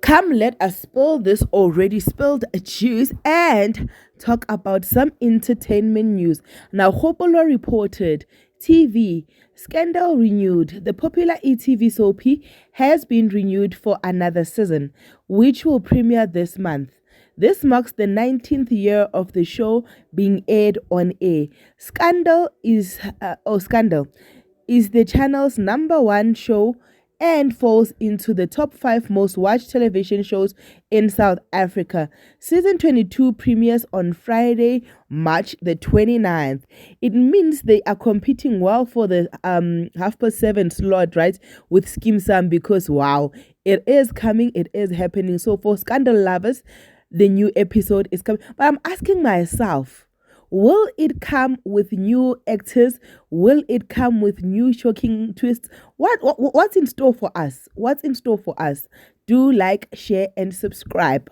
Come, let us spill this already spilled juice and talk about some entertainment news. Now, Hopolo reported TV scandal renewed. The popular ETV Soapie has been renewed for another season, which will premiere this month. This marks the 19th year of the show being aired on air. Scandal is the channel's number one show and falls into the top 5 most watched television shows in South Africa. Season 22 premieres on Friday, March the 29th. It means they are competing well for the 7:30 slot, right, with Skim Sam, because wow, it is coming, it is happening. So for Scandal lovers, the new episode is coming. But I'm asking myself, will it come with new actors? Will it come with new shocking twists? What's in store for us? What's in store for us? Do like, share, and subscribe.